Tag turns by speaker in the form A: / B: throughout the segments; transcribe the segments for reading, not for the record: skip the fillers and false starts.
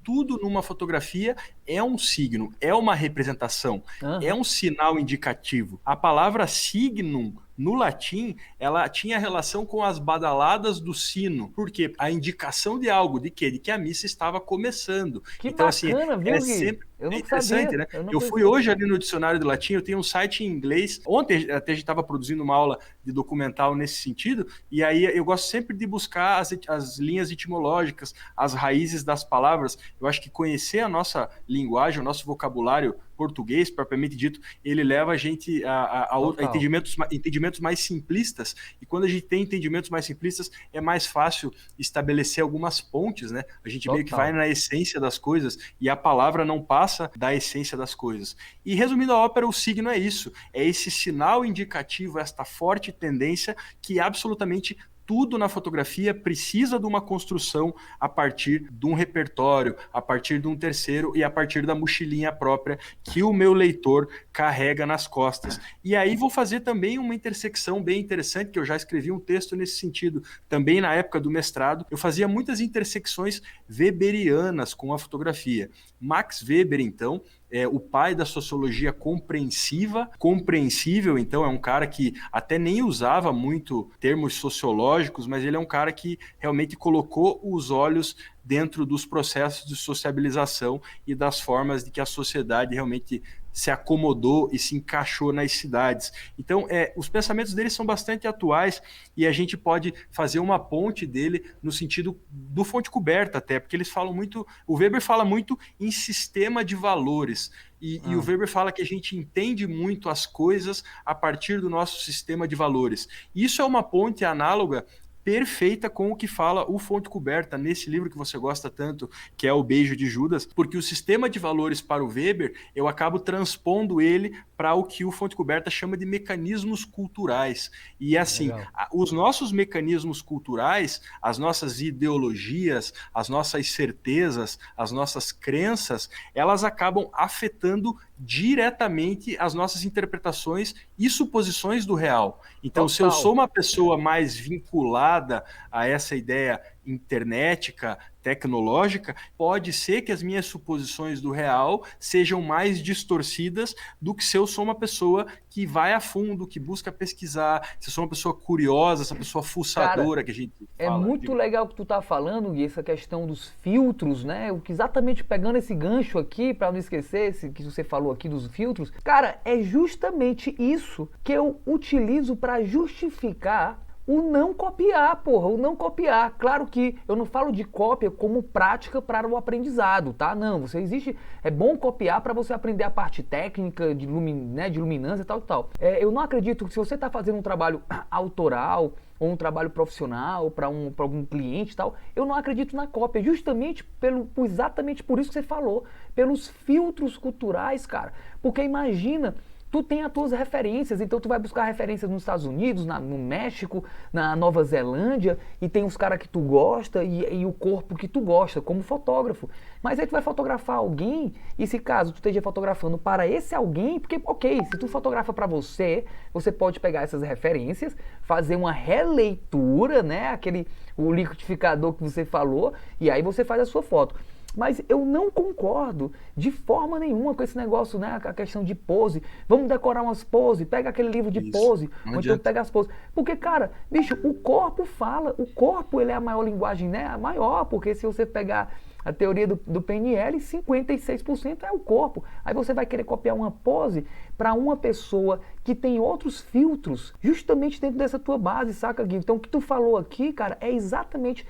A: tudo numa fotografia é um signo, é uma representação, é
B: Aham.
A: um sinal indicativo. A palavra signum, no latim, ela tinha relação com as badaladas do sino, porque a indicação de algo, de quê? De que a missa estava começando.
B: Que
A: Então, assim,
B: bacana,
A: é
B: viu, Gui?
A: sempre
B: Eu
A: é
B: não
A: interessante,
B: sabia,
A: né?
B: eu não
A: Eu fui
B: conhecia.
A: hoje ali no dicionário do latim, eu tenho um site em inglês. Ontem até a gente estava produzindo uma aula de documental nesse sentido, e aí eu gosto sempre de buscar as linhas etimológicas, as raízes das palavras. Eu acho que conhecer a nossa linguagem, o nosso vocabulário português, propriamente dito, ele leva a gente a
B: Total,
A: entendimentos mais simplistas, e quando a gente tem entendimentos mais simplistas, é mais fácil estabelecer algumas pontes, né? A gente meio que vai
B: total.
A: na essência das coisas, e a palavra não passa da essência das coisas. E resumindo a ópera, o signo é isso, é esse sinal indicativo, esta forte tendência que absolutamente tudo na fotografia precisa de uma construção a partir de um repertório, a partir de um terceiro e a partir da mochilinha própria que o meu leitor carrega nas costas. E aí vou fazer também uma intersecção bem interessante, que eu já escrevi um texto nesse sentido, também na época do mestrado. Eu fazia muitas intersecções weberianas com a fotografia. Max Weber, então, é o pai da sociologia compreensiva, compreensível, então é um cara que até nem usava muito termos sociológicos, mas ele é um cara que realmente colocou os olhos dentro dos processos de sociabilização e das formas de que a sociedade realmente se acomodou e se encaixou nas cidades. Então, os pensamentos dele são bastante atuais e a gente pode fazer uma ponte dele no sentido do fonte coberta até, porque eles falam muito, o Weber fala muito em sistema de valores, e o
B: Ah,
A: Weber fala que a gente entende muito as coisas a partir do nosso sistema de valores. Isso é uma ponte análoga perfeita com o que fala o Fonte Coberta nesse livro que você gosta tanto, que é O Beijo de Judas, porque o sistema de valores para o Weber, eu acabo transpondo ele para o que o Fonte Coberta chama de mecanismos culturais. E assim,
B: legal.
A: os nossos mecanismos culturais, as nossas ideologias, as nossas certezas, as nossas crenças, elas acabam afetando diretamente as nossas interpretações e suposições do real. Então, se eu sou
B: Total.
A: uma pessoa mais vinculada a essa ideia internética, tecnológica, pode ser que as minhas suposições do real sejam mais distorcidas do que se eu sou uma pessoa que vai a fundo, que busca pesquisar, se eu sou uma pessoa curiosa, essa pessoa
B: Cara,
A: fuçadora que a gente
B: é
A: fala.
B: muito legal o que tu tá falando, Gui, essa questão dos filtros, né? O que exatamente pegando esse gancho aqui, pra não esquecer, esse que você falou aqui dos filtros, cara, é justamente isso que eu utilizo pra justificar o não copiar, porra, o não copiar. Claro que eu não falo de cópia como prática para o aprendizado, tá? Não, você existe, é bom copiar para você aprender a parte técnica de, né, de luminância e tal e tal. Eu não acredito que se você está fazendo um trabalho autoral ou um trabalho profissional para pra algum cliente e tal, eu não acredito na cópia, justamente exatamente por isso que você falou, pelos filtros culturais, cara. Porque imagina, tu tem as tuas referências, então tu vai buscar referências nos Estados Unidos, no México, na Nova Zelândia, e tem os caras que tu gosta e o corpo que tu gosta, como fotógrafo. Mas aí tu vai fotografar alguém, e se caso tu esteja fotografando para esse alguém, porque, ok, se tu fotografa para você, você pode pegar essas referências, fazer uma releitura, né, o liquidificador que você falou, e aí você faz a sua foto. Mas eu não concordo de forma nenhuma com esse negócio, né? A questão de pose. Vamos decorar umas poses, pega aquele livro de
A: Isso.
B: pose,
A: Não
B: ou então
A: adianta.
B: pega as poses. Porque, cara, bicho, o corpo fala, o corpo ele é a maior linguagem, né? A maior, porque se você pegar a teoria do PNL, 56% é o corpo. Aí você vai querer copiar uma pose para uma pessoa que tem outros filtros, justamente dentro dessa tua base, saca, Gui? Então o que tu falou aqui, cara, é exatamente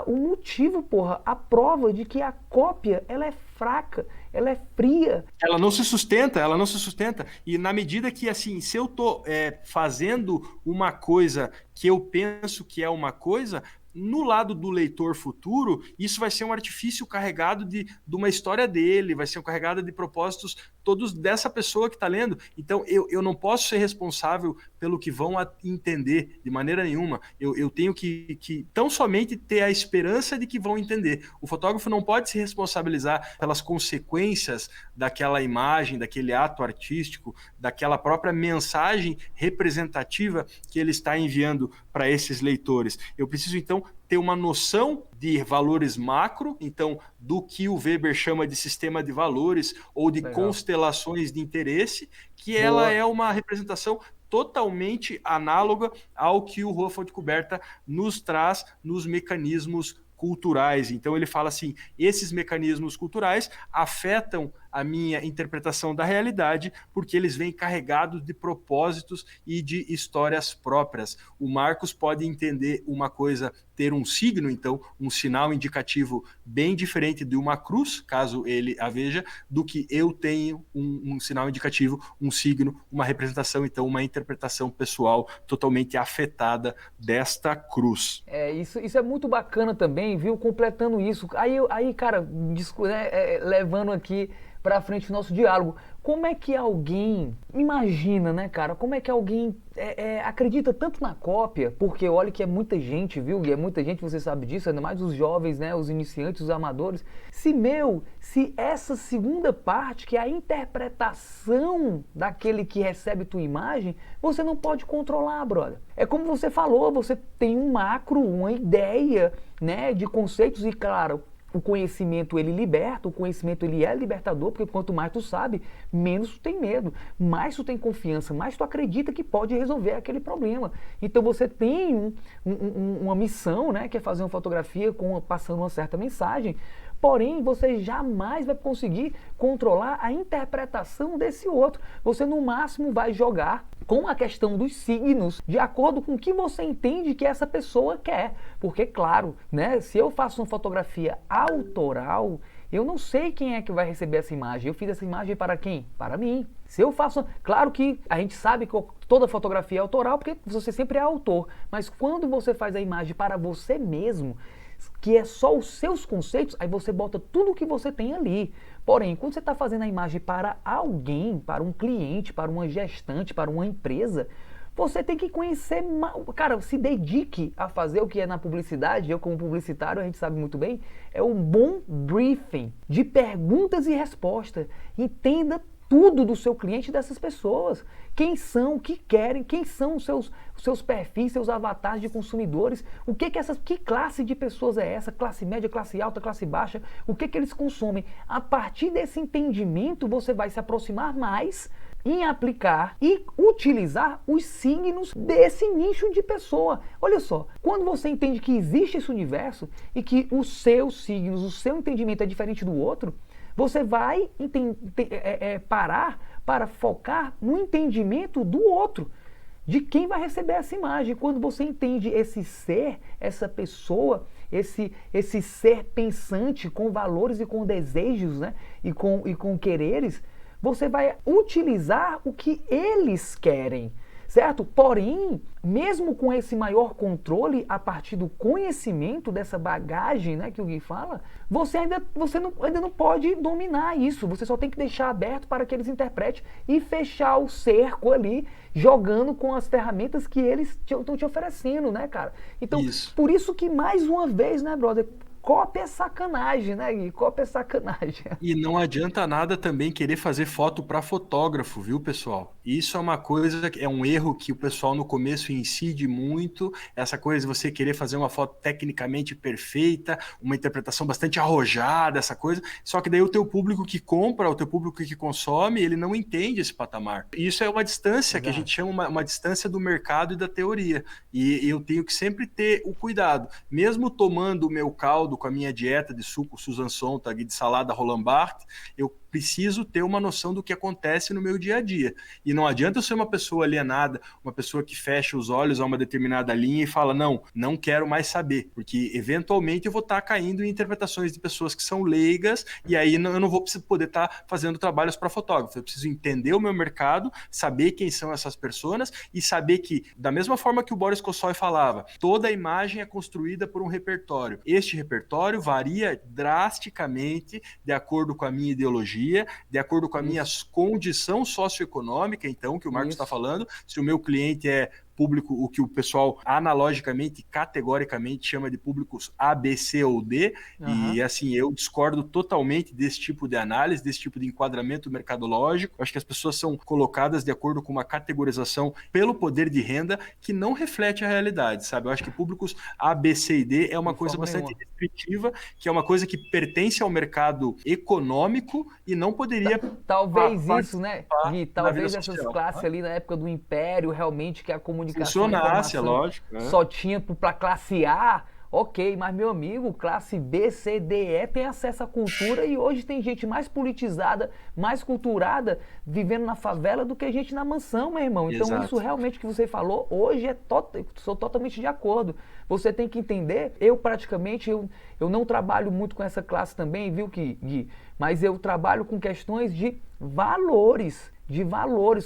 B: o motivo, porra, a prova de que a cópia, ela é fraca, ela é fria.
A: Ela não se sustenta, ela não se sustenta. E na medida que, assim, se eu tô fazendo uma coisa que eu penso que é uma coisa, no lado do leitor futuro, isso vai ser um artifício carregado de uma história dele, vai ser um carregado de propósitos todos dessa pessoa que está lendo. Então, eu não posso ser responsável pelo que vão entender de maneira nenhuma. Eu tenho que tão somente ter a esperança de que vão entender. O fotógrafo não pode se responsabilizar pelas consequências daquela imagem, daquele ato artístico, daquela própria mensagem representativa que ele está enviando para esses leitores. Eu preciso, então, ter uma noção de valores macro, então, do que o Weber chama de sistema de valores ou de
B: Legal.
A: constelações de interesse, que ela
B: Boa.
A: é uma representação totalmente análoga ao que o Rua Fonte Coberta nos traz nos mecanismos culturais. Então ele fala assim, esses mecanismos culturais afetam a minha interpretação da realidade porque eles vêm carregados de propósitos e de histórias próprias. O Marcos pode entender uma coisa, ter um signo, então, um sinal indicativo bem diferente de uma cruz, caso ele a veja, do que eu tenho um sinal indicativo, um signo, uma representação, então, uma interpretação pessoal totalmente afetada desta cruz.
B: Isso é muito bacana também, viu? Completando isso. Aí cara, levando aqui pra frente o nosso diálogo. Como é que alguém imagina, né, cara? Como é que alguém acredita tanto na cópia? Porque olha que é muita gente, viu? E é muita gente, você sabe disso, ainda mais os jovens, né? Os iniciantes, os amadores. Se essa segunda parte, que é a interpretação daquele que recebe tua imagem, você não pode controlar, brother. É como você falou, você tem um macro, uma ideia, né, de conceitos e, claro, o conhecimento ele liberta, o conhecimento ele é libertador, porque quanto mais tu sabe, menos tu tem medo, mais tu tem confiança, mais tu acredita que pode resolver aquele problema. Então você tem uma missão, né, que é fazer uma fotografia passando uma certa mensagem, porém você jamais vai conseguir controlar a interpretação desse outro. Você no máximo vai jogar com a questão dos signos de acordo com o que você entende que essa pessoa quer. Porque, claro, né, se eu faço uma fotografia autoral, eu não sei quem é que vai receber essa imagem. Eu fiz essa imagem para quem? Para mim. Se eu faço... Claro que a gente sabe que toda fotografia é autoral, porque você sempre é autor. Mas quando você faz a imagem para você mesmo, que é só os seus conceitos, aí você bota tudo o que você tem ali. Porém, quando você está fazendo a imagem para alguém, para um cliente, para uma gestante, para uma empresa, você tem que conhecer... Cara, se dedique a fazer o que é na publicidade. Eu, como publicitário, a gente sabe muito bem, é um bom briefing de perguntas e respostas. Entenda tudo do seu cliente e dessas pessoas. Quem são, o que querem, quem são os seus perfis, seus avatares de consumidores, que classe de pessoas é essa, classe média, classe alta, classe baixa, o que eles consomem. A partir desse entendimento, você vai se aproximar mais em aplicar e utilizar os signos desse nicho de pessoa. Olha só, quando você entende que existe esse universo e que os seus signos, o seu entendimento é diferente do outro, você vai parar para focar no entendimento do outro, de quem vai receber essa imagem. Quando você entende esse ser, essa pessoa, esse ser pensante com valores e com desejos, né, e com quereres, você vai utilizar o que eles querem, certo? Porém, mesmo com esse maior controle, a partir do conhecimento dessa bagagem, né, que o Gui fala, você ainda não pode dominar isso. Você só tem que deixar aberto para que eles interpretem e fechar o cerco ali, jogando com as ferramentas que eles estão te oferecendo, né, cara? Então, por isso que, mais uma vez, né, brother, cópia é sacanagem, né, Gui? Cópia é sacanagem.
A: E não adianta nada também querer fazer foto para fotógrafo, viu, pessoal? Isso é uma coisa, é um erro que o pessoal no começo incide muito, essa coisa de você querer fazer uma foto tecnicamente perfeita, uma interpretação bastante arrojada, essa coisa, só que daí o teu público que compra, o teu público que consome, ele não entende esse patamar. Isso é uma distância que a gente chama uma distância do mercado e da teoria, e eu tenho que sempre ter o cuidado, mesmo tomando o meu caldo com a minha dieta de suco Susan Sontag, de salada Roland Barthes, eu preciso ter uma noção do que acontece no meu dia a dia. E não adianta eu ser uma pessoa alienada, uma pessoa que fecha os olhos a uma determinada linha e fala, não quero mais saber, porque eventualmente eu vou estar caindo em interpretações de pessoas que são leigas, e aí eu não vou poder estar fazendo trabalhos para fotógrafo. Eu preciso entender o meu mercado, saber quem são essas pessoas e saber que, da mesma forma que o Boris Kosoy falava, toda imagem é construída por um repertório. Este repertório varia drasticamente de acordo com a minha ideologia, de acordo com a minha condição socioeconômica, então, que o Marcos está falando. Se o meu cliente é público, o que o pessoal analogicamente, categoricamente chama de públicos A, B, C ou D, e assim, eu discordo totalmente desse tipo de análise, desse tipo de enquadramento mercadológico. Eu acho que as pessoas são colocadas de acordo com uma categorização pelo poder de renda que não reflete a realidade, sabe? Eu acho que públicos A, B, C e D é uma coisa bastante restritiva, que é uma coisa que pertence ao mercado econômico e não poderia
B: talvez isso, né, Gui? Talvez essas
A: social.
B: classes ali na época do Império, realmente, que a comunicação e a
A: Funcionasse, é
B: informação
A: lógico.
B: só tinha para classe A, ok, mas meu amigo, classe B, C, D, E tem acesso à cultura e hoje tem gente mais politizada, mais culturada, vivendo na favela do que gente na mansão, meu irmão. Então
A: Exato.
B: isso realmente que você falou, hoje sou totalmente de acordo. Você tem que entender, eu não trabalho muito com essa classe também, viu, Gui? Mas eu trabalho com questões de valores,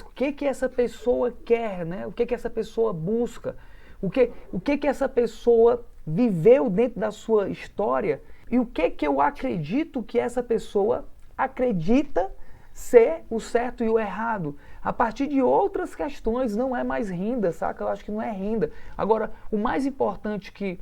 B: o que essa pessoa quer, né? O que essa pessoa busca, o que essa pessoa viveu dentro da sua história e o que eu acredito que essa pessoa acredita ser o certo e o errado. A partir de outras questões, não é mais renda, saca? Eu acho que não é renda. Agora, o mais importante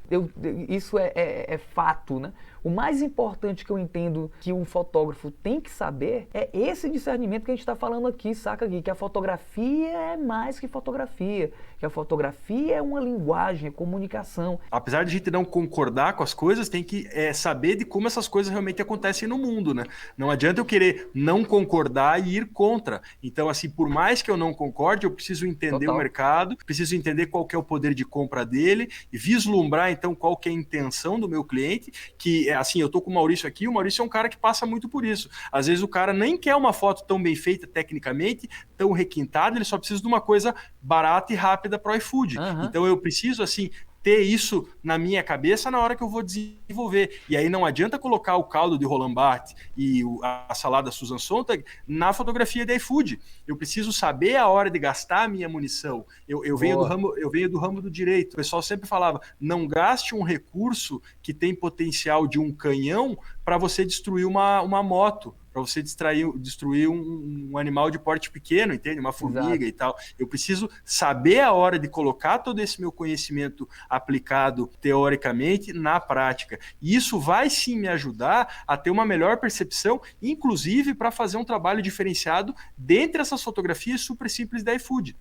B: isso é fato, né? O mais importante que eu entendo que um fotógrafo tem que saber é esse discernimento que a gente está falando aqui, saca, Gui? Que a fotografia é mais que fotografia, que a fotografia é uma linguagem, é comunicação.
A: Apesar de a gente não concordar com as coisas, tem que saber de como essas coisas realmente acontecem no mundo, né? Não adianta eu querer não concordar e ir contra. Então, assim, por mais que eu não concorde, eu preciso entender o mercado, preciso entender qual que é o poder de compra dele, e vislumbrar, então, qual que é a intenção do meu cliente, que assim, eu tô com o Maurício aqui, o Maurício é um cara que passa muito por isso. Às vezes o cara nem quer uma foto tão bem feita tecnicamente, tão requintada, ele só precisa de uma coisa barata e rápida para o iFood. Então eu preciso, assim, ter isso na minha cabeça na hora que eu vou desenvolver. E aí não adianta colocar o caldo de Roland Barthes e a salada Susan Sontag na fotografia de iFood. Eu preciso saber a hora de gastar a minha munição. Eu venho do ramo do direito. O pessoal sempre falava, não gaste um recurso que tem potencial de um canhão para você destruir uma moto, para você destruir um animal de porte pequeno, entende? Uma formiga. Exato. E tal. Eu preciso saber a hora de colocar todo esse meu conhecimento aplicado teoricamente na prática. E isso vai sim me ajudar a ter uma melhor percepção, inclusive para fazer um trabalho diferenciado dentre essas fotografias super simples da iFood.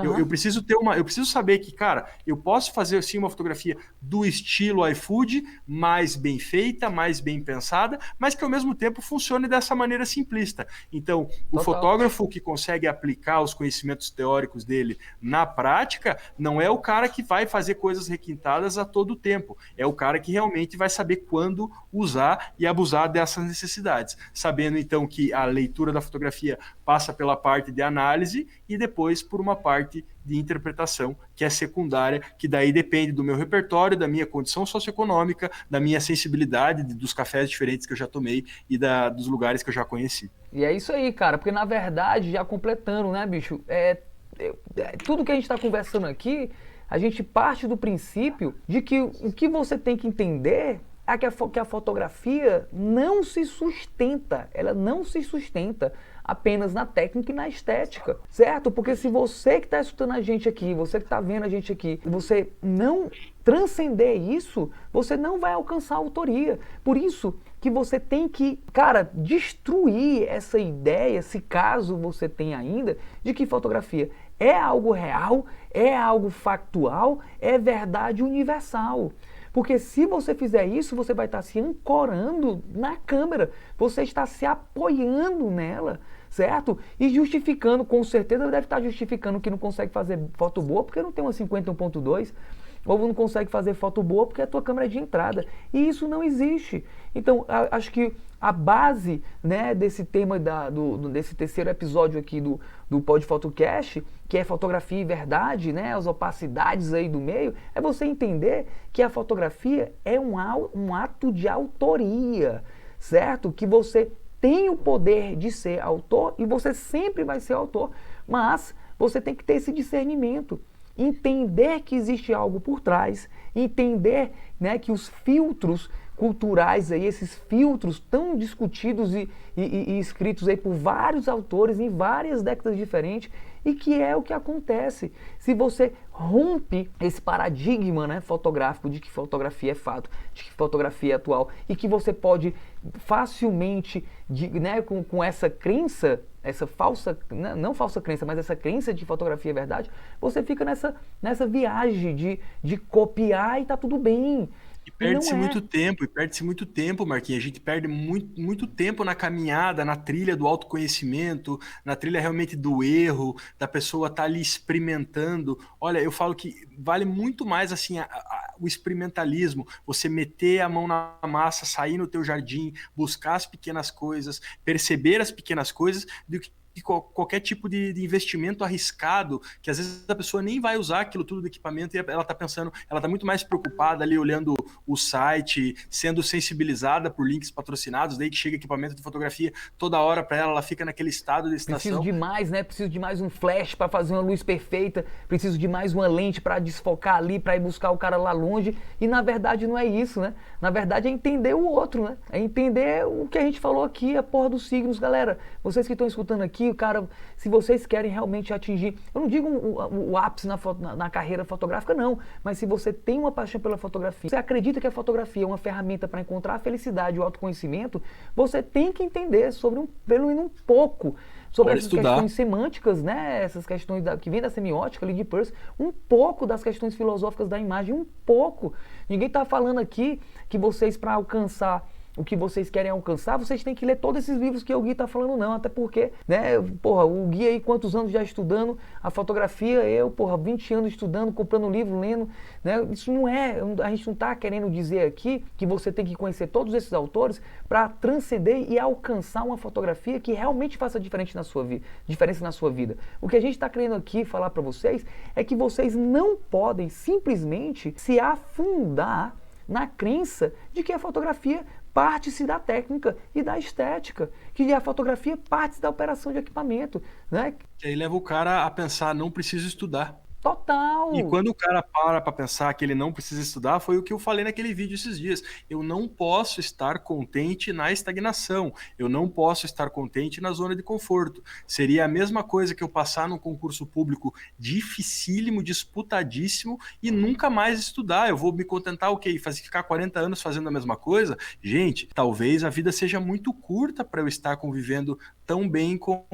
A: Eu preciso saber que, cara, eu posso fazer assim uma fotografia do estilo iFood, mais bem feita, mais bem pensada, mas que ao mesmo tempo funcione dessa maneira simplista. Então, o fotógrafo que consegue aplicar os conhecimentos teóricos dele na prática, não é o cara que vai fazer coisas requintadas a todo tempo. É o cara que realmente vai saber quando usar e abusar dessas necessidades. Sabendo, então, que a leitura da fotografia passa pela parte de análise e depois por uma parte de interpretação, que é secundária, que daí depende do meu repertório, da minha condição socioeconômica, da minha sensibilidade, dos cafés diferentes que eu já tomei e dos lugares que eu já conheci.
B: E é isso aí, cara, porque na verdade, já completando, né, bicho, tudo que a gente está conversando aqui, a gente parte do princípio de que o que você tem que entender é que a fotografia não se sustenta, ela não se sustenta apenas na técnica e na estética, certo? Porque se você que está escutando a gente aqui, você que está vendo a gente aqui, você não transcender isso, você não vai alcançar a autoria. Por isso que você tem que, cara, destruir essa ideia, se caso você tenha ainda, de que fotografia é algo real, é algo factual, é verdade universal. Porque se você fizer isso, você vai estar se ancorando na câmera, você está se apoiando nela, certo? E justificando, com certeza deve estar justificando que não consegue fazer foto boa porque não tem uma 51.2, ou não consegue fazer foto boa porque a tua câmera é de entrada. E isso não existe. Então, acho que a base, né, desse tema, desse terceiro episódio aqui do Pod Photocast, que é fotografia e verdade, né, as opacidades aí do meio, é você entender que a fotografia é um ato de autoria, certo? Que você tem o poder de ser autor e você sempre vai ser autor, mas você tem que ter esse discernimento. Entender que existe algo por trás, entender, né, que os filtros culturais, aí, esses filtros tão discutidos e escritos aí por vários autores em várias décadas diferentes, e que é o que acontece. Se você rompe esse paradigma, né, fotográfico de que fotografia é fato, de que fotografia é atual e que você pode facilmente, né, com essa crença, essa falsa, não falsa crença, mas essa crença de fotografia é verdade, você fica nessa viagem de copiar e tá tudo bem.
A: E
B: E não é.
A: perde-se muito tempo, Marquinhos. A gente perde muito tempo na caminhada, na trilha do autoconhecimento, na trilha realmente do erro, da pessoa estar ali experimentando. Olha, eu falo que vale muito mais assim o experimentalismo, você meter a mão na massa, sair no teu jardim, buscar as pequenas coisas, perceber as pequenas coisas, do que qualquer tipo de investimento arriscado, que às vezes a pessoa nem vai usar aquilo tudo do equipamento e ela está pensando, ela está muito mais preocupada ali olhando o site, sendo sensibilizada por links patrocinados, daí que chega equipamento de fotografia toda hora para ela, ela fica naquele estado de
B: Preciso
A: estação.
B: de mais, né? Preciso de mais um flash para fazer uma luz perfeita. Preciso de mais uma lente para desfocar ali, para ir buscar o cara lá longe. E na verdade não é isso, né? Na verdade é entender o outro, né? É entender o que a gente falou aqui, a porra dos signos, galera. Vocês que estão escutando aqui, o cara, se vocês querem realmente atingir, eu não digo o ápice na carreira fotográfica, não. Mas se você tem uma paixão pela fotografia, você acredita que a fotografia é uma ferramenta para encontrar a felicidade e o autoconhecimento, você tem que entender sobre pelo menos um pouco sobre essas questões semânticas, né? Essas questões que vem da semiótica, ali de Peirce, um pouco das questões filosóficas da imagem, um pouco. Ninguém está falando aqui que vocês, para alcançar o que vocês querem alcançar, vocês têm que ler todos esses livros que o Gui está falando, não. Até porque, né, porra, o Gui aí, quantos anos já estudando a fotografia, eu, porra, 20 anos estudando, comprando livro, lendo, né? Isso não é, a gente não está querendo dizer aqui que você tem que conhecer todos esses autores para transcender e alcançar uma fotografia que realmente faça diferença na sua vida. O que a gente está querendo aqui falar para vocês é que vocês não podem simplesmente se afundar na crença de que a fotografia parte-se da técnica e da estética, que a fotografia parte-se da operação de equipamento, né?
A: Que aí leva o cara a pensar, não preciso estudar.
B: Total!
A: E quando o cara para pensar que ele não precisa estudar, foi o que eu falei naquele vídeo esses dias. Eu não posso estar contente na estagnação. Eu não posso estar contente na zona de conforto. Seria a mesma coisa que eu passar num concurso público dificílimo, disputadíssimo e nunca mais estudar. Eu vou me contentar o quê? Ficar 40 anos fazendo a mesma coisa? Gente, talvez a vida seja muito curta para eu estar convivendo tão bem com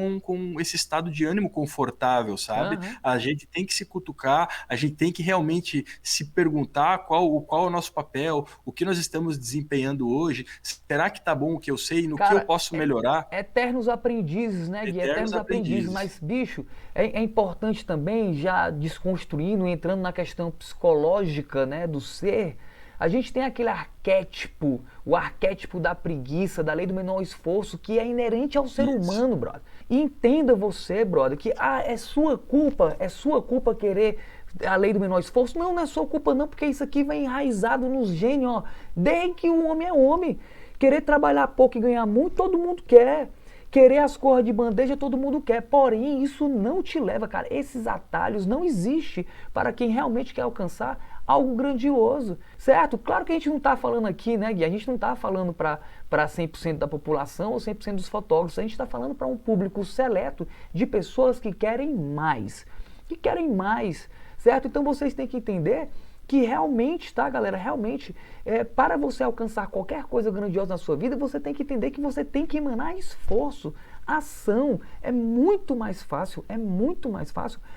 A: esse estado de ânimo confortável, sabe?
B: Uhum.
A: A gente tem que se cutucar, a gente tem que realmente se perguntar qual é o nosso papel, o que nós estamos desempenhando hoje, será que tá bom o que eu sei, no que eu posso melhorar?
B: Eternos aprendizes, né, Gui? Eternos aprendizes. Mas, bicho, é importante também, já desconstruindo, entrando na questão psicológica, né, do ser, a gente tem aquele arquétipo, o arquétipo da preguiça, da lei do menor esforço, que é inerente ao ser humano, brother. E entenda você, brother, que é sua culpa querer a lei do menor esforço. Não, não é sua culpa não, porque isso aqui vem enraizado nos genes, ó, desde que o homem é homem. Querer trabalhar pouco e ganhar muito, todo mundo quer. Querer as cores de bandeja, todo mundo quer. Porém, isso não te leva, cara. Esses atalhos não existem para quem realmente quer alcançar algo grandioso, certo? Claro que a gente não está falando aqui, né, Gui? A gente não está falando para 100% da população ou 100% dos fotógrafos. A gente está falando para um público seleto de pessoas que querem mais. Certo? Então vocês têm que entender que realmente, tá, galera? Realmente, para você alcançar qualquer coisa grandiosa na sua vida, você tem que entender que você tem que emanar esforço, ação. É muito mais fácil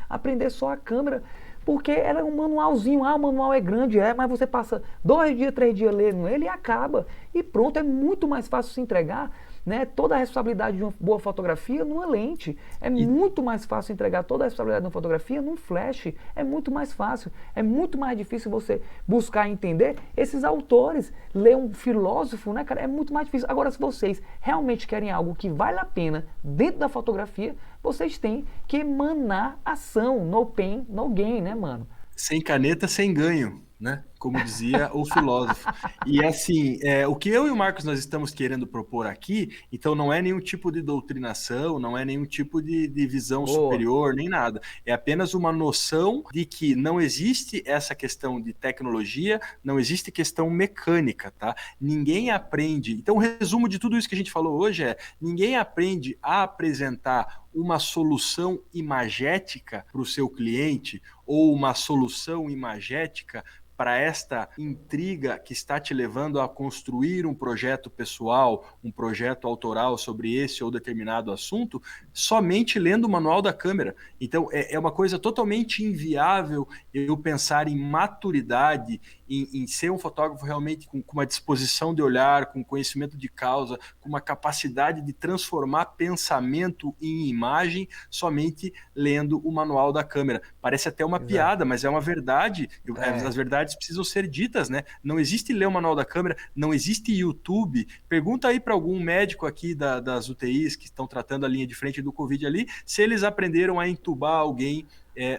B: aprender só a câmera, porque era um manualzinho. O manual é grande, mas você passa 2 dias, 3 dias lendo ele e acaba. E pronto, é muito mais fácil se entregar, né, toda a responsabilidade de uma boa fotografia numa lente. Muito mais fácil entregar toda a responsabilidade de uma fotografia num flash. É muito mais fácil. É muito mais difícil você buscar entender esses autores. Ler um filósofo, né, cara? É muito mais difícil. Agora, se vocês realmente querem algo que vale a pena dentro da fotografia, vocês têm que emanar ação. No pain, no gain, né, mano?
A: Sem caneta, sem ganho, né? como dizia o filósofo. E assim, o que eu e o Marcos nós estamos querendo propor aqui, então não é nenhum tipo de doutrinação, não é nenhum tipo de visão
B: Boa.
A: superior, nem nada. É apenas uma noção de que não existe essa questão de tecnologia, não existe questão mecânica, tá? Ninguém aprende. Então, o resumo de tudo isso que a gente falou hoje é: ninguém aprende a apresentar uma solução imagética para o seu cliente ou uma solução imagética para esta intriga que está te levando a construir um projeto pessoal, um projeto autoral sobre esse ou determinado assunto, somente lendo o manual da câmera. Então, é uma coisa totalmente inviável eu pensar em maturidade, em ser um fotógrafo realmente com uma disposição de olhar, com conhecimento de causa, com uma capacidade de transformar pensamento em imagem, somente lendo o manual da câmera. Parece até uma
B: Exato.
A: piada, mas é uma verdade.
B: É,
A: As verdades precisam ser ditas, né? Não existe ler o manual da câmera, não existe YouTube. Pergunta aí para algum médico aqui das UTIs que estão tratando a linha de frente do Covid ali, se eles aprenderam a entubar alguém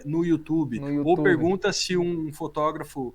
A: no YouTube.
B: no
A: Ou
B: YouTube.
A: pergunta se um fotógrafo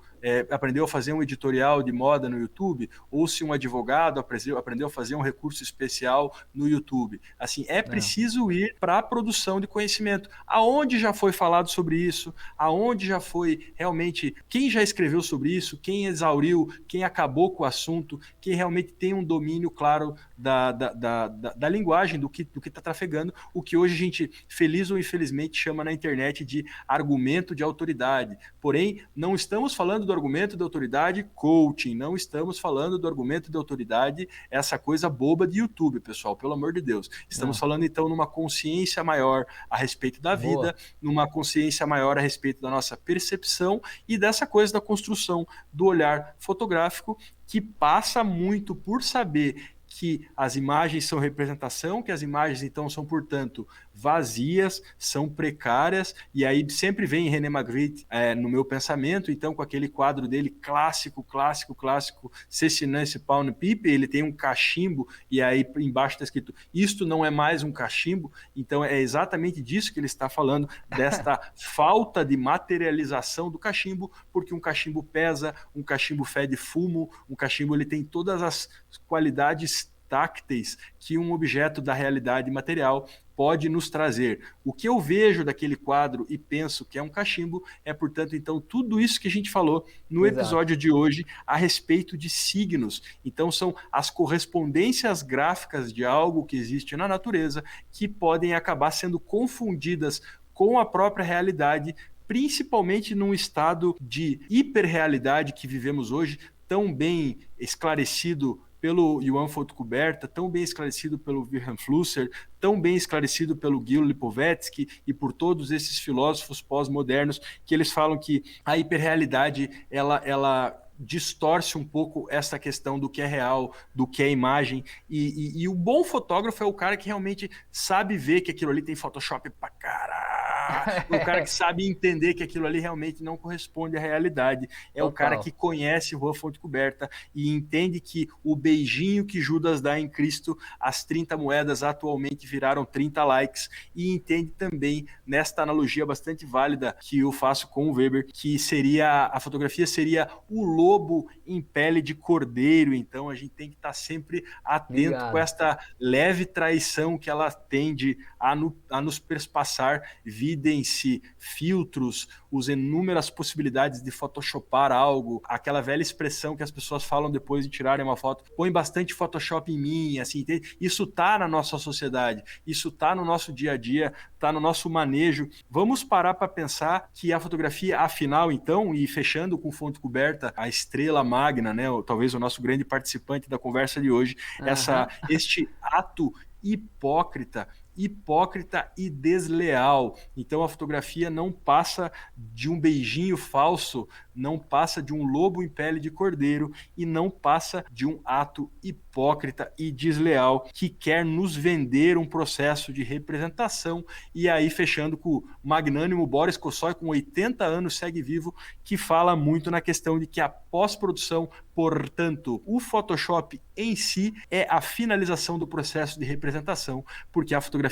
A: aprendeu a fazer um editorial de moda no YouTube, ou se um advogado aprendeu a fazer um recurso especial no YouTube. Assim, é
B: Não.
A: preciso ir para a produção de conhecimento. Aonde já foi falado sobre isso? Aonde já foi realmente, quem já escreveu sobre isso? Quem exauriu? Quem acabou com o assunto? Quem realmente tem um domínio claro da linguagem, do que está trafegando, o que hoje a gente, feliz ou infelizmente, chama na internet de argumento de autoridade. Porém, não estamos falando do argumento de autoridade coaching, não estamos falando do argumento de autoridade, essa coisa boba de YouTube, pessoal, pelo amor de Deus. Estamos
B: Não.
A: falando, então, numa consciência maior a respeito da
B: Boa.
A: vida, numa consciência maior a respeito da nossa percepção e dessa coisa da construção do olhar fotográfico, que passa muito por saber que as imagens são representação, que as imagens então são, portanto, vazias, são precárias, e aí sempre vem René Magritte no meu pensamento, então com aquele quadro dele clássico, Cessinance Pawn Pipe, ele tem um cachimbo, e aí embaixo está escrito, isto não é mais um cachimbo, então é exatamente disso que ele está falando, desta falta de materialização do cachimbo, porque um cachimbo pesa, um cachimbo fede fumo, um cachimbo ele tem todas as qualidades tácteis que um objeto da realidade material pode nos trazer. O que eu vejo daquele quadro e penso que é um cachimbo é, portanto, então, tudo isso que a gente falou no
B: Exato.
A: episódio de hoje a respeito de signos. Então, são as correspondências gráficas de algo que existe na natureza que podem acabar sendo confundidas com a própria realidade, principalmente num estado de hiperrealidade que vivemos hoje, tão bem esclarecido pelo Johan Fotkuberta, tão bem esclarecido pelo Wilhelm Flusser, tão bem esclarecido pelo Gil Lipovetsky e por todos esses filósofos pós-modernos, que eles falam que a hiperrealidade ela distorce um pouco essa questão do que é real, do que é imagem, e o bom fotógrafo é o cara que realmente sabe ver que aquilo ali tem Photoshop pra caralho, o cara que sabe entender que aquilo ali realmente não corresponde à realidade, é o cara
B: Total.
A: que conhece Rua Fonte Coberta e entende que o beijinho que Judas dá em Cristo, as 30 moedas atualmente viraram 30 likes, e entende também, nesta analogia bastante válida que eu faço com o Weber, que seria, a fotografia seria o lobo em pele de cordeiro, então a gente tem que estar sempre atento com
B: Ligado.
A: esta leve traição que ela tende a nos perspassar, videm-se filtros, os inúmeras possibilidades de photoshopar algo, aquela velha expressão que as pessoas falam depois de tirarem uma foto, põe bastante Photoshop em mim, assim, isso tá na nossa sociedade, isso tá no nosso dia a dia, tá no nosso manejo. Vamos parar para pensar que a fotografia, afinal, então, e fechando com fonte coberta, a estrela magna, né, ou talvez o nosso grande participante da conversa de hoje,
B: Aham.
A: este ato hipócrita e desleal. Então a fotografia não passa de um beijinho falso, não passa de um lobo em pele de cordeiro e não passa de um ato hipócrita e desleal que quer nos vender um processo de representação. E aí fechando com o magnânimo Boris Kosoy, com 80 anos, segue vivo, que fala muito na questão de que a pós-produção, portanto, o Photoshop em si é a finalização do processo de representação, porque a fotografia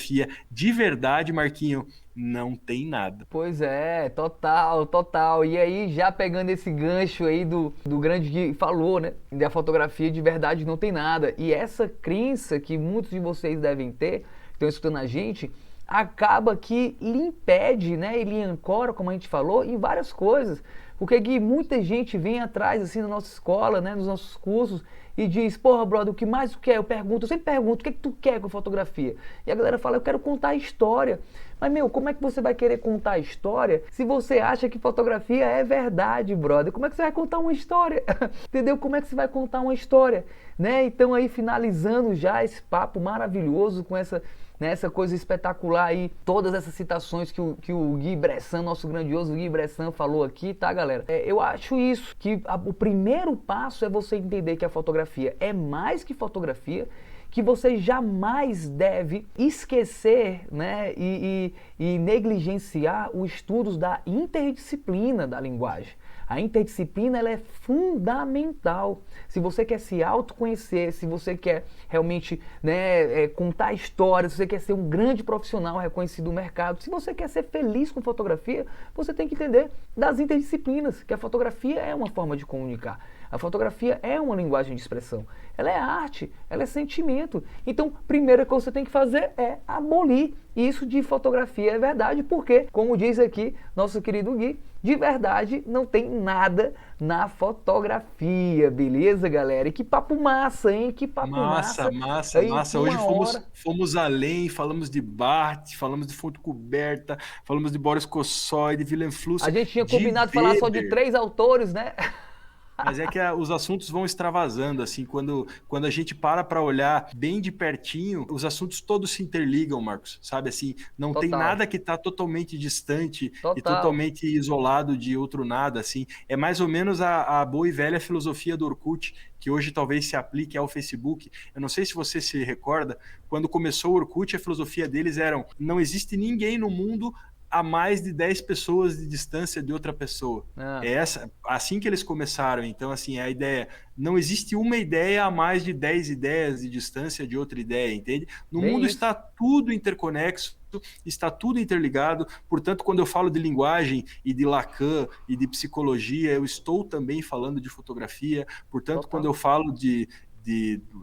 A: de verdade, Marquinho, não tem nada.
B: Pois é, total, total. E aí, já pegando esse gancho aí do grande Gui falou, né? Da fotografia de verdade não tem nada. E essa crença que muitos de vocês devem ter, que estão escutando a gente, acaba que lhe impede, né? E lhe ancora, como a gente falou, em várias coisas. Porque Gui, muita gente vem atrás, assim, na nossa escola, né? Nos nossos cursos, e diz, porra, brother, o que mais tu quer? Eu sempre pergunto, o que é que tu quer com fotografia? E a galera fala, eu quero contar a história. Mas, meu, como é que você vai querer contar a história se você acha que fotografia é verdade, brother? Como é que você vai contar uma história? Entendeu? Como é que você vai contar uma história? Né? Então, aí, finalizando já esse papo maravilhoso com essa, né, essa coisa espetacular aí, todas essas citações que o Gui Bressan, nosso grandioso Gui Bressan falou aqui, tá, galera? Eu acho isso, que o primeiro passo é você entender que a fotografia é mais que fotografia, que você jamais deve esquecer, né, e negligenciar os estudos da interdisciplina da linguagem. A interdisciplina ela é fundamental. Se você quer se autoconhecer, se você quer realmente, né, contar histórias, se você quer ser um grande profissional reconhecido no mercado, se você quer ser feliz com fotografia, você tem que entender das interdisciplinas, que a fotografia é uma forma de comunicar. A fotografia é uma linguagem de expressão. Ela é arte, ela é sentimento. Então, primeiro que você tem que fazer é abolir isso de fotografia é verdade, porque, como diz aqui nosso querido Gui, de verdade não tem nada na fotografia, beleza, galera? E que papo massa, hein? Que papo massa. Aí,
A: Massa. Hoje
B: uma hora.
A: fomos além, falamos de Barthes, falamos de fonte coberta, falamos de Boris Kosoy, de Wilhelm
B: A
A: Flusser,
B: gente tinha
A: de
B: combinado falar só de
A: Weber.
B: 3 autores, né?
A: Mas é que os assuntos vão extravasando, assim, quando a gente para olhar bem de pertinho, os assuntos todos se interligam, Marcos, sabe, assim, não tem
B: Total,
A: nada que está totalmente distante e
B: total.
A: totalmente isolado de outro nada, assim, é mais ou menos a boa e velha filosofia do Orkut, que hoje talvez se aplique ao Facebook. Eu não sei se você se recorda, quando começou o Orkut, a filosofia deles era: não existe ninguém no mundo a mais de 10 pessoas de distância de outra pessoa.
B: Ah,
A: É assim que eles começaram. Então, assim, a ideia, não existe uma ideia a mais de 10 ideias de distância de outra ideia, entende? No
B: bem
A: mundo
B: isso.
A: está tudo interconexo, está tudo interligado. Portanto, quando eu falo de linguagem e de Lacan e de psicologia, eu estou também falando de fotografia. Portanto, quando
B: Total.
A: eu falo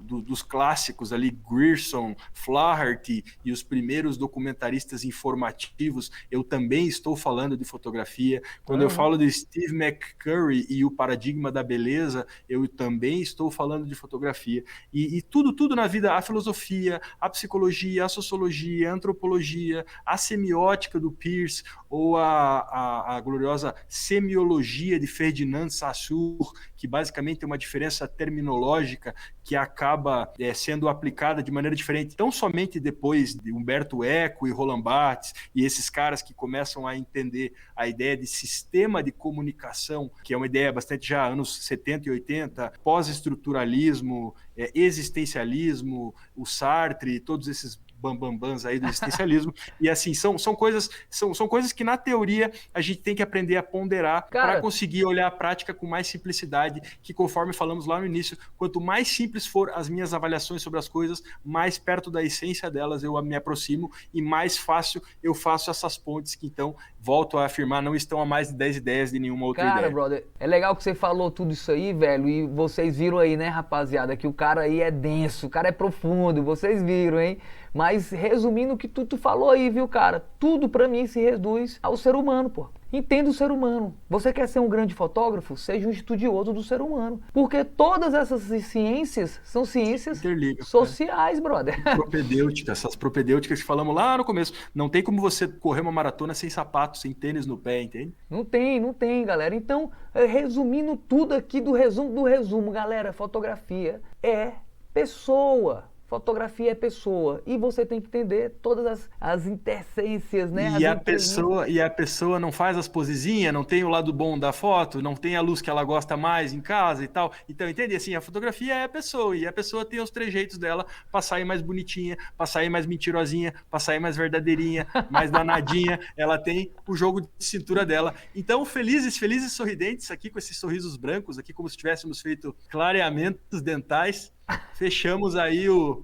A: dos clássicos ali, Grierson, Flaherty e os primeiros documentaristas informativos, eu também estou falando de fotografia. Quando eu
B: Aham.
A: falo de Steve McCurry e o paradigma da beleza, eu também estou falando de fotografia. E tudo na vida, a filosofia, a psicologia, a sociologia, a antropologia, a semiótica do Peirce ou a gloriosa semiologia de Ferdinand Saussure, que basicamente é uma diferença terminológica que acaba sendo aplicada de maneira diferente, tão somente depois de Humberto Eco e Roland Barthes e esses caras que começam a entender a ideia de sistema de comunicação, que é uma ideia bastante já anos 70 e 80, pós-estruturalismo, existencialismo, o Sartre, todos esses bambambãs aí do existencialismo, e assim, são coisas que na teoria a gente tem que aprender a ponderar para
B: Cara,
A: conseguir olhar a prática com mais simplicidade, que conforme falamos lá no início, quanto mais simples for as minhas avaliações sobre as coisas, mais perto da essência delas eu me aproximo e mais fácil eu faço essas pontes que então, volto a afirmar, não estão a mais de 10 ideias de nenhuma outra
B: cara,
A: ideia.
B: brother, é legal que você falou tudo isso aí, velho, e vocês viram aí, né, rapaziada, que o cara aí é denso, o cara é profundo, vocês viram, hein? Mas resumindo o que tu falou aí, viu, cara? Tudo pra mim se reduz ao ser humano, pô. Entenda o ser humano. Você quer ser um grande fotógrafo? Seja um estudioso do ser humano. Porque todas essas ciências são ciências
A: Interliga.
B: sociais, brother.
A: Propedêutica, essas propedêuticas que falamos lá no começo. Não tem como você correr uma maratona sem sapato, sem tênis no pé, entende?
B: Não tem, galera. Então, resumindo tudo aqui do resumo, galera, fotografia é pessoa. Fotografia é pessoa. E você tem que entender todas as intercências, né? As entrelinhas.
A: E a pessoa não faz as posezinhas, não tem o lado bom da foto, não tem a luz que ela gosta mais em casa e tal. Então, entende? Assim, a fotografia é a pessoa, e a pessoa tem os trejeitos dela para sair mais bonitinha, para sair mais mentirosinha, para sair mais verdadeirinha, mais danadinha. Ela tem o jogo de cintura dela. Então, felizes sorridentes aqui com esses sorrisos brancos, aqui como se tivéssemos feito clareamentos dentais. Fechamos aí o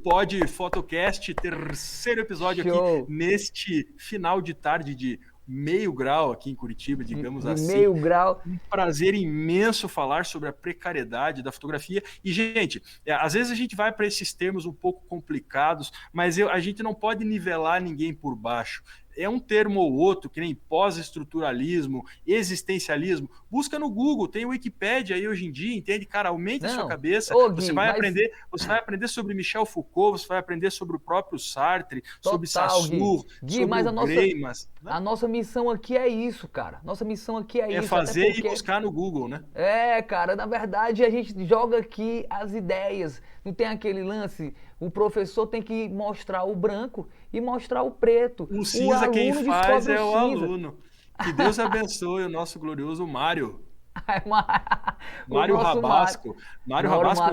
A: Pod Photocast, terceiro episódio aqui,
B: Show.
A: neste final de tarde de meio grau aqui em Curitiba, digamos
B: De
A: assim.
B: meio grau.
A: Um prazer imenso falar sobre a precariedade da fotografia. E, gente, às vezes a gente vai para esses termos um pouco complicados, mas a gente não pode nivelar ninguém por baixo. É um termo ou outro, que nem pós-estruturalismo, existencialismo. Busca no Google, tem o Wikipédia aí hoje em dia, entende? Cara, aumente a sua cabeça.
B: Ô, Gui,
A: você vai aprender sobre Michel Foucault, você vai aprender sobre o próprio Sartre, sobre
B: Gui.
A: Saussure, sobre
B: mas
A: o Greimas.
B: A nossa missão aqui é isso, cara. Nossa missão aqui é isso.
A: Fazer porque... e buscar no Google, né?
B: Cara, na verdade a gente joga aqui as ideias. Não tem aquele lance, o professor tem que mostrar o branco e mostrar o preto.
A: O cinza quem faz é o aluno. Que Deus abençoe o nosso glorioso Mário. Mário Rabasco. Mário Rabasco é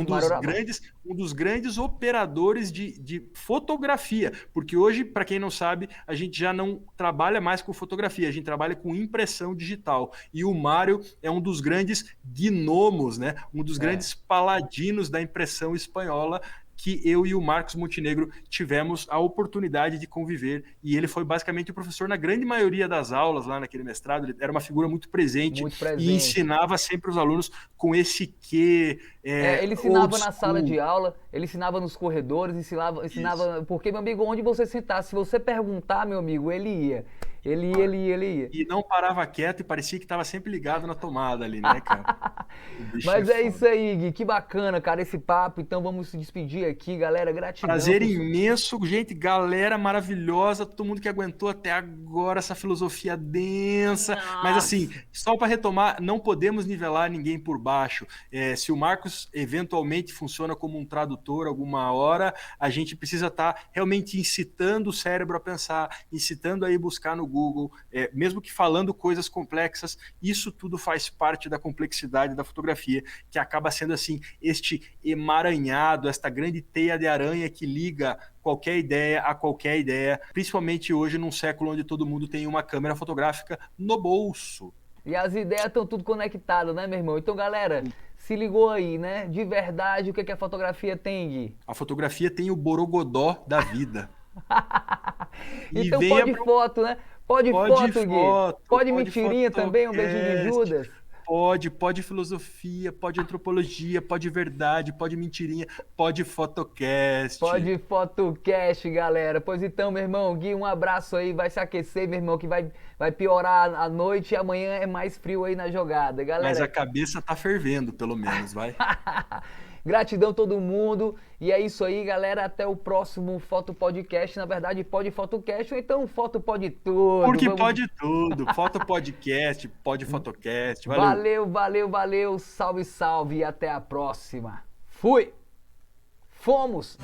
A: um dos grandes operadores de fotografia, porque hoje, para quem não sabe, a gente já não trabalha mais com fotografia, a gente trabalha com impressão digital. E o Mário é um dos grandes gnomos, né? Um dos grandes paladinos da impressão espanhola, que eu e o Marcos Montenegro tivemos a oportunidade de conviver, e ele foi basicamente o professor na grande maioria das aulas lá naquele mestrado. Ele era uma figura muito presente. E ensinava sempre os alunos com esse quê.
B: Ele ensinava na sala de aula, ele ensinava nos corredores, ensinava porque, meu amigo, onde você sentasse, se você perguntar, meu amigo, ele ia. Ele ia.
A: E não parava quieto e parecia que estava sempre ligado na tomada ali, né, cara?
B: Mas é isso aí, Gui. Que bacana, cara, esse papo. Então vamos se despedir aqui, galera. Gratidão.
A: Prazer imenso, gente. Galera maravilhosa. Todo mundo que aguentou até agora essa filosofia densa. Nossa. Mas assim, só para retomar, não podemos nivelar ninguém por baixo. Se o Marcos eventualmente funciona como um tradutor alguma hora, a gente precisa estar realmente incitando o cérebro a pensar, incitando aí buscar no Google, mesmo que falando coisas complexas. Isso tudo faz parte da complexidade da fotografia, que acaba sendo assim, este emaranhado, esta grande teia de aranha que liga qualquer ideia a qualquer ideia, principalmente hoje num século onde todo mundo tem uma câmera fotográfica no bolso.
B: E as ideias estão tudo conectadas, né, meu irmão? Então, galera, se ligou aí, né? De verdade, o que a fotografia tem, Gui?
A: A fotografia tem o borogodó da vida.
B: Então pode foto, né? Pode foto, Gui. Pode mentirinha também, um beijinho de Judas.
A: Pode filosofia, pode antropologia, pode verdade, pode mentirinha, pode fotocast.
B: Pode fotocast, galera. Pois então, meu irmão, Gui, um abraço aí, vai se aquecer, meu irmão, que vai piorar a noite e amanhã é mais frio aí na jogada, galera.
A: Mas a cabeça tá fervendo, pelo menos, vai.
B: Gratidão a todo mundo. E é isso aí, galera. Até o próximo Foto Podcast. Na verdade, pode Fotocast ou então Foto Pode Tudo.
A: Porque pode tudo. Foto Podcast, pode Fotocast.
B: Valeu. Salve. E até a próxima. Fui. Fomos.